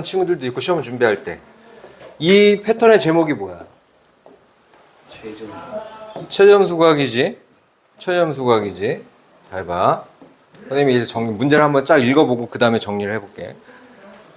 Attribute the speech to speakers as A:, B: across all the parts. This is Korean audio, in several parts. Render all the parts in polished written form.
A: 친구들도 있고 시험 준비할 때 이 패턴의 제목이 뭐야? 최점수각이지. 최점수각이지. 잘 봐. 선생님이 이제 문제를 한번 쫙 읽어보고 그 다음에 정리를 해볼게.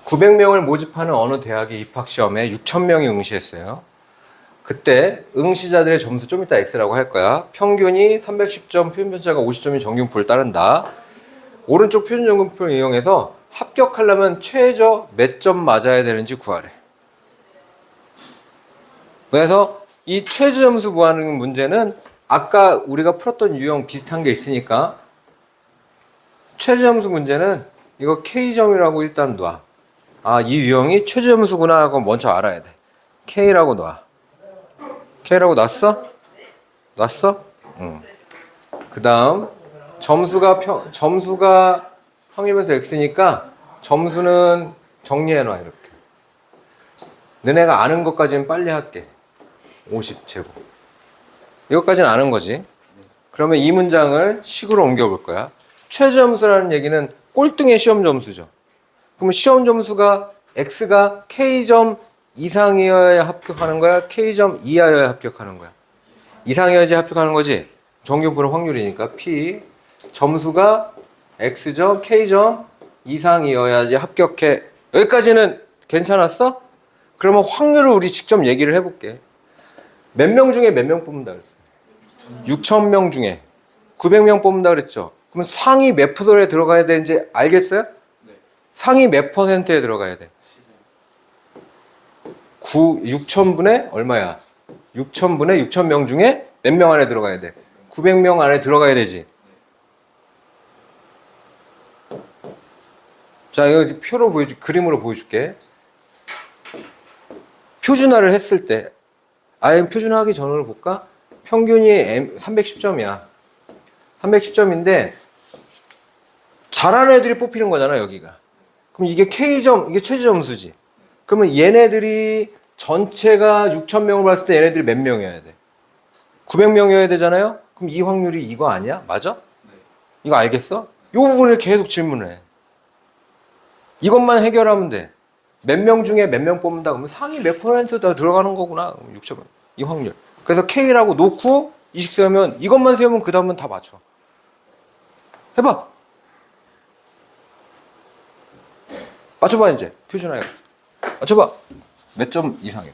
A: 900명을 모집하는 어느 대학의 입학시험에 6,000명이 응시했어요. 그때 응시자들의 점수 좀 이따 X라고 할 거야. 평균이 310점, 표준편차가 50점인 정규분포를 따른다. 오른쪽 표준정규분포를 이용해서 합격하려면 최저 몇 점 맞아야 되는지 구하래. 그래서 이 최저 점수 구하는 문제는 아까 우리가 풀었던 유형 비슷한 게 있으니까 최저 점수 문제는 이거 K점이라고 일단 놔. 아, 이 유형이 최저 점수구나 하고 먼저 알아야 돼. K라고 놔. K라고 놨어? 놨어? 응. 그 다음 점수가 평균에서 X니까 점수는 정리해놔. 이렇게 너네가 아는 것까지는 빨리 할게. 50제곱 이것까지는 아는 거지. 그러면 이 문장을 식으로 옮겨볼 거야. 최저점수라는 얘기는 꼴등의 시험 점수죠. 그러면 시험 점수가 X가 K점 이상이어야 합격하는 거야? K점 이하여야 합격하는 거야? 이상이어야지 합격하는 거지. 정규분포는 확률이니까 P 점수가 X점 K점 이상이어야지 합격해. 여기까지는 괜찮았어? 그러면 확률을 우리 직접 얘기를 해볼게. 몇 명 중에 몇 명 뽑는다 그랬어? 6,000명 중에 900명 뽑는다 그랬죠? 그럼 상위 몇 프로에 들어가야 되는지 알겠어요?
B: 네.
A: 상위 몇 퍼센트에 들어가야 돼? 6,000분의 얼마야? 6,000분의 6,000명 중에 몇 명 안에 들어가야 돼? 900명 안에 들어가야 되지. 자, 이거 표로 그림으로 보여줄게. 표준화를 했을 때, 아예 표준화하기 전으로 볼까? 평균이 310점이야. 310점인데, 잘하는 애들이 뽑히는 거잖아, 여기가. 그럼 이게 K점, 이게 최저점수지. 그러면 얘네들이 전체가 6,000명을 봤을 때 얘네들이 몇 명이어야 돼? 900명이어야 되잖아요? 그럼 이 확률이 이거 아니야? 맞아?
B: 네.
A: 이거 알겠어? 이 부분을 계속 질문해. 이것만 해결하면 돼. 몇 명 중에 몇 명 뽑는다 그러면 상위 몇 퍼센트 다 들어가는 거구나. 6점. 이 확률. 그래서 K라고 놓고 이식 세우면 이것만 세우면 그 다음은 다 맞춰. 해봐. 맞춰봐 이제. 표준화해. 맞춰봐. 몇 점 이상이야?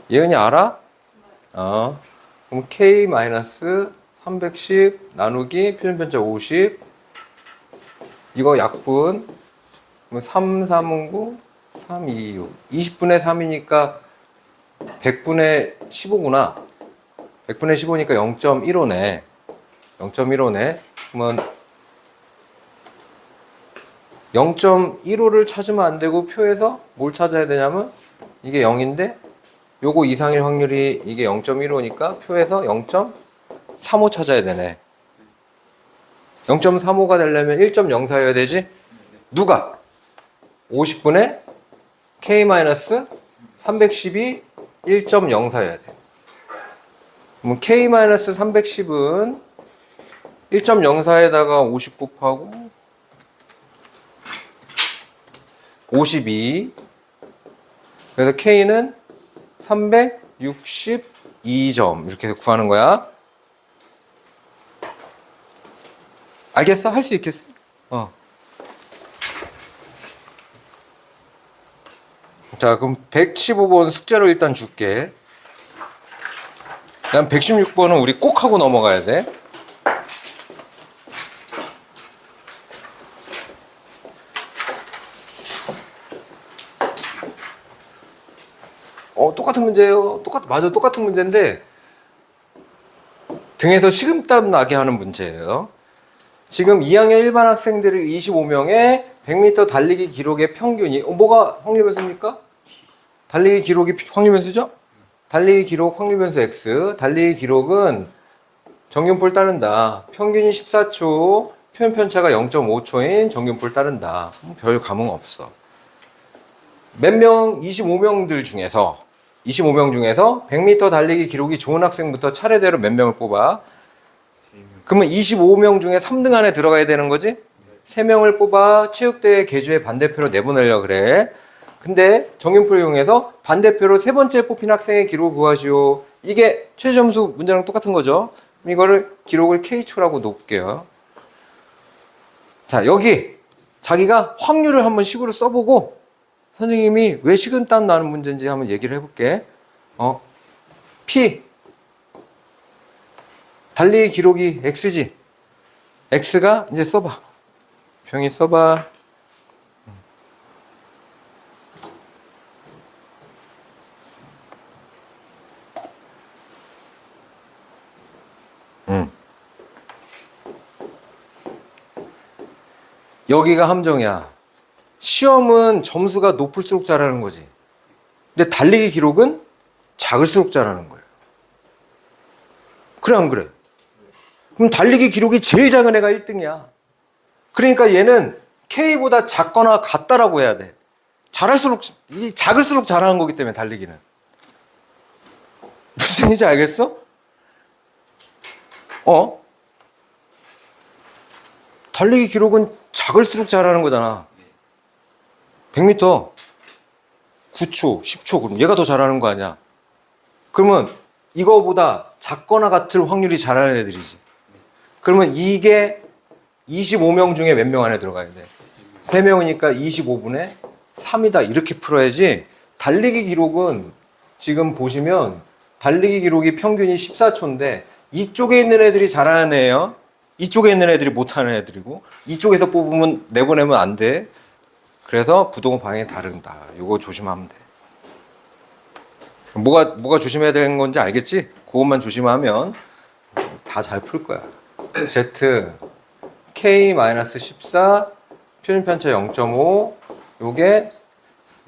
A: 예은이 알아? 그럼 K-310 나누기 표준편차 50 이거 약분 그럼 3, 3은 9, 3, 2, 6 20분의 3이니까 100분의 15구나 100분의 15니까 0.15네 0.15네 그러면 0.15를 찾으면 안 되고 표에서 뭘 찾아야 되냐면 이게 0인데 요거 이상일 확률이 이게 0.15니까 표에서 0.35 찾아야 되네. 0.35가 되려면 1.04여야 되지? 누가? 50분의 K-310이 1.04여야 돼. 그럼 K-310은 1.04에다가 50 곱하고 52 그래서 K는 362점 이렇게 구하는 거야. 알겠어? 할 수 있겠어? 자, 그럼 115번 숙제로 일단 줄게. 그다음 116번은 우리 꼭 하고 넘어가야 돼. 똑같은 문제예요. 맞아, 똑같은 문제인데 등에서 식은땀 나게 하는 문제예요. 지금 2학년 일반 학생들 25명의 100m 달리기 기록의 평균이 뭐가 확률변수입니까? 달리기 기록이 확률변수죠? 달리기 기록 확률변수 X. 달리기 기록은 정규분포를 따른다. 평균이 14초, 표준편차가 0.5초인 정규분포를 따른다. 별 감흥 없어. 몇 명? 25명 중에서 100m 달리기 기록이 좋은 학생부터 차례대로 몇 명을 뽑아? 그러면 25명 중에 3등 안에 들어가야 되는 거지? 3명을 뽑아 체육대회 개주에 반대표로 내보내려고 그래. 근데 정균풀을 이용해서 반대표로 세 번째 뽑힌 학생의 기록을 구하시오. 이게 최저점수 문제랑 똑같은 거죠. 이거를 기록을 K초라고 놓을게요. 자, 여기 자기가 확률을 한번 식으로 써보고 선생님이 왜 식은땀 나는 문제인지 한번 얘기를 해볼게. P 달리기 기록이 X지. X가 이제 써봐. 병이 써봐. 여기가 함정이야. 시험은 점수가 높을수록 잘하는 거지. 근데 달리기 기록은 작을수록 잘하는 거예요. 그래 안 그래? 그럼 달리기 기록이 제일 작은 애가 1등이야. 그러니까 얘는 K보다 작거나 같다라고 해야 돼. 잘할수록, 작을수록 잘하는 거기 때문에 달리기는. 무슨 얘기인지 알겠어? 달리기 기록은 작을수록 잘하는 거잖아. 100m 9초, 10초 그럼 얘가 더 잘하는 거 아니야? 그러면 이거보다 작거나 같을 확률이 잘하는 애들이지. 그러면 이게 25명 중에 몇 명 안에 들어가야 돼? 3명이니까 25분의 3이다 이렇게 풀어야지. 달리기 기록은 지금 보시면 달리기 기록이 평균이 14초인데 이쪽에 있는 애들이 잘하는 애예요. 이쪽에 있는 애들이 못하는 애들이고 이쪽에서 뽑으면 내보내면 안 돼. 그래서 부동호 방향이 다른다. 이거 조심하면 돼. 뭐가 조심해야 되는 건지 알겠지? 그것만 조심하면 다 잘 풀 거야. Z K-14 표준편차 0.5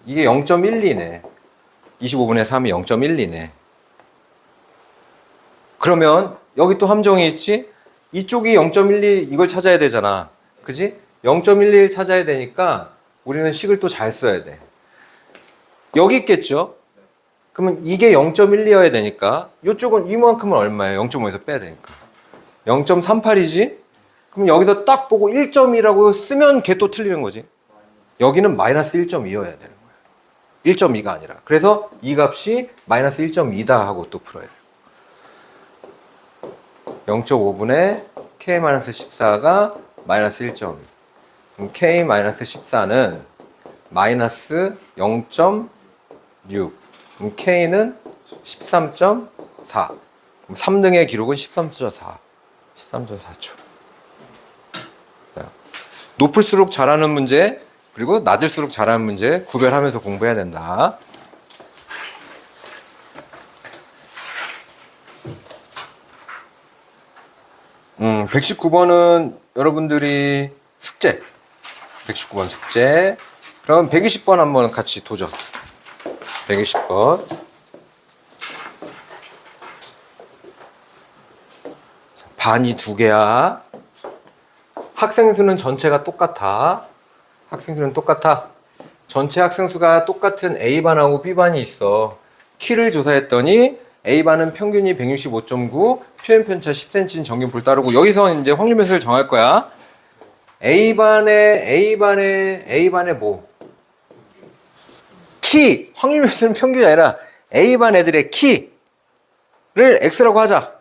A: 이게 0.12네. 25분의 3이 0.12네. 그러면 여기 또 함정이 있지? 이쪽이 0.12 이걸 찾아야 되잖아. 그지? 0.11 찾아야 되니까 우리는 식을 또 잘 써야 돼. 여기 있겠죠? 그러면 이게 0.12여야 되니까 이쪽은 이만큼은 얼마예요? 0.5에서 빼야 되니까 0.38이지? 그럼 여기서 딱 보고 1.2라고 쓰면 걔 또 틀리는 거지. 여기는 마이너스 1.2여야 되는 거야. 1.2가 아니라. 그래서 이 값이 마이너스 1.2다 하고 또 풀어야 돼. 0.5분의 K-14가 마이너스 1.2. 그럼 K-14는 마이너스 0.6. 그럼 K는 13.4. 그럼 3등의 기록은 13.4. 13.4초. 높을수록 잘하는 문제, 그리고 낮을수록 잘하는 문제 구별하면서 공부해야 된다. 음, 119번은 여러분들이 숙제. 119번 숙제. 그럼 120번 한번 같이 도전. 120번. 반이 2개야. 학생 수는 전체가 똑같아. 학생 수는 똑같아. 전체 학생 수가 똑같은 A반하고 B반이 있어. 키를 조사했더니 A반은 평균이 165.9, 표현편차 10cm인 정균풀 따르고, 여기서 이제 확률 매수를 정할 거야. A반의 뭐? 키! 확률 매수는 평균이 아니라 A반 애들의 키를 X라고 하자.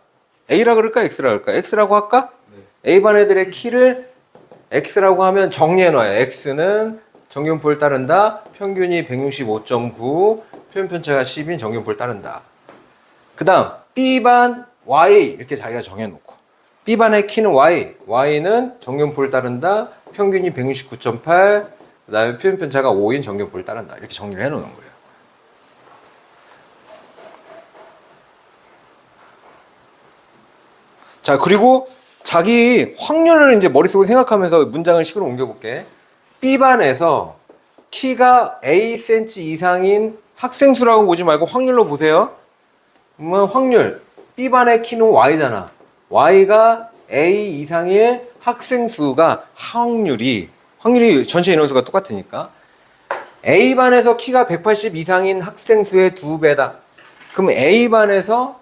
A: A라 그럴까? X라 그럴까? X라고 할까? 네. A반 애들의 키를 X라고 하면 정리해 놔요. X는 정균풀 따른다. 평균이 165.9, 표현편차가 10인 정균풀 따른다. 그 다음 B반 Y 이렇게 자기가 정해놓고, B반의 키는 Y, Y는 정균풀 따른다. 평균이 169.8, 그 다음에 표현편차가 5인 정균풀 따른다. 이렇게 정리를 해놓는 거예요. 자, 그리고 자기 확률을 이제 머릿속으로 생각하면서 문장을 식으로 옮겨볼게. B반에서 키가 Acm 이상인 학생 수라고 보지 말고 확률로 보세요. 그러면 확률, B반의 키는 Y잖아. Y가 A 이상의 학생 수가 확률이 전체 인원수가 똑같으니까 A반에서 키가 180 이상인 학생 수의 2배다. 그럼 A반에서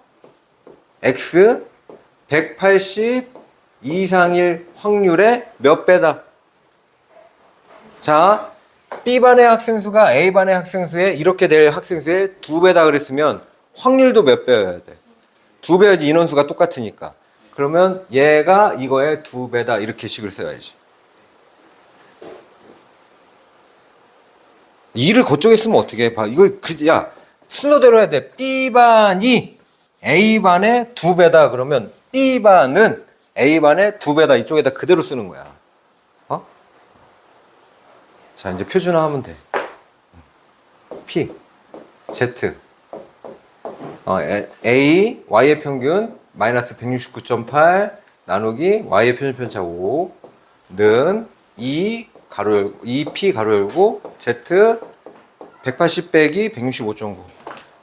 A: X 180 이상일 확률의 몇 배다? 자, B반의 학생 수가 A반의 학생 수에 이렇게 될 학생 수의 2배다 그랬으면 확률도 몇 배여야 돼? 2배여야지 인원수가 똑같으니까. 그러면 얘가 이거의 2배다 이렇게 식을 써야지. 2를 그쪽에 쓰면 어떻게 해? 봐. 이걸 야 순서대로 해야 돼. B반이 A반의 2배다 그러면 B반은 A반의 2배다 이쪽에다 그대로 쓰는 거야. 어? 자 이제 표준화하면 돼. P Z A Y의 평균 마이너스 169.8 나누기 Y의 표준 편차 5는 2P 가로 열고 Z 180 빼기 165.9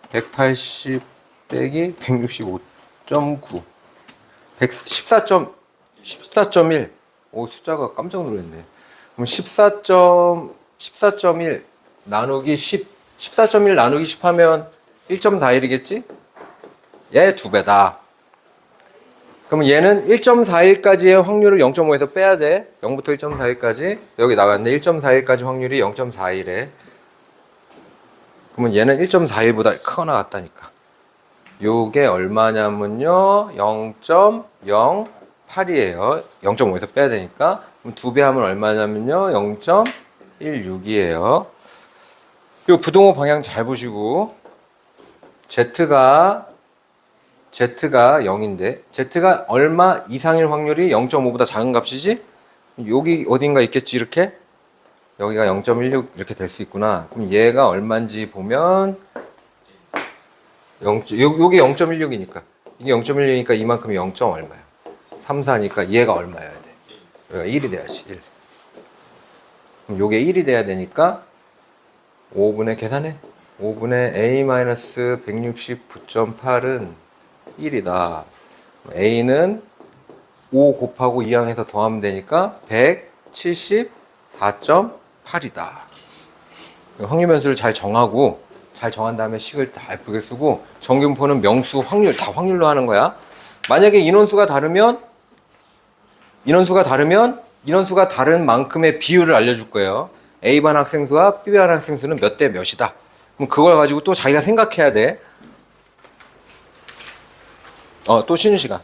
A: 180 빼기 165.9 14.1 오 숫자가 깜짝 놀랐네. 그럼 14.1 나누기 10 14.1 나누기 10 하면 1.41이겠지? 얘 2배다. 그러면 얘는 1.41까지의 확률을 0.5에서 빼야 돼. 0부터 1.41까지. 여기 나왔네. 1.41까지 확률이 0.41에. 그러면 얘는 1.41보다 크거나 같다니까. 요게 얼마냐면요. 0.08이에요. 0.5에서 빼야 되니까. 그럼 2배 하면 얼마냐면요. 0.16이에요. 요 부동호 방향 잘 보시고. Z가 0인데 Z가 얼마 이상일 확률이 0.5보다 작은 값이지? 여기 어딘가 있겠지 이렇게? 여기가 0.16 이렇게 될 수 있구나. 그럼 얘가 얼마인지 보면 요게 0.16이니까 이게 0.16이니까 이만큼이 0. 얼마야? 3, 4니까 얘가 얼마여야 돼? 여기가 1이 돼야지 1. 그럼 요게 1이 돼야 되니까 5분의 계산해. 5분의 A-169.8은 1이다. A는 5 곱하고 2항해서 더하면 되니까 174.8이다. 확률 변수를 잘 정하고 잘 정한 다음에 식을 다 예쁘게 쓰고 정규분포는 명수, 확률 다 확률로 하는 거야. 만약에 인원수가 다르면 인원수가 다른 만큼의 비율을 알려줄 거예요. A반 학생 수와 B반 학생 수는 몇 대 몇이다. 그럼 그걸 가지고 또 자기가 생각해야 돼. 또 쉬는 시간.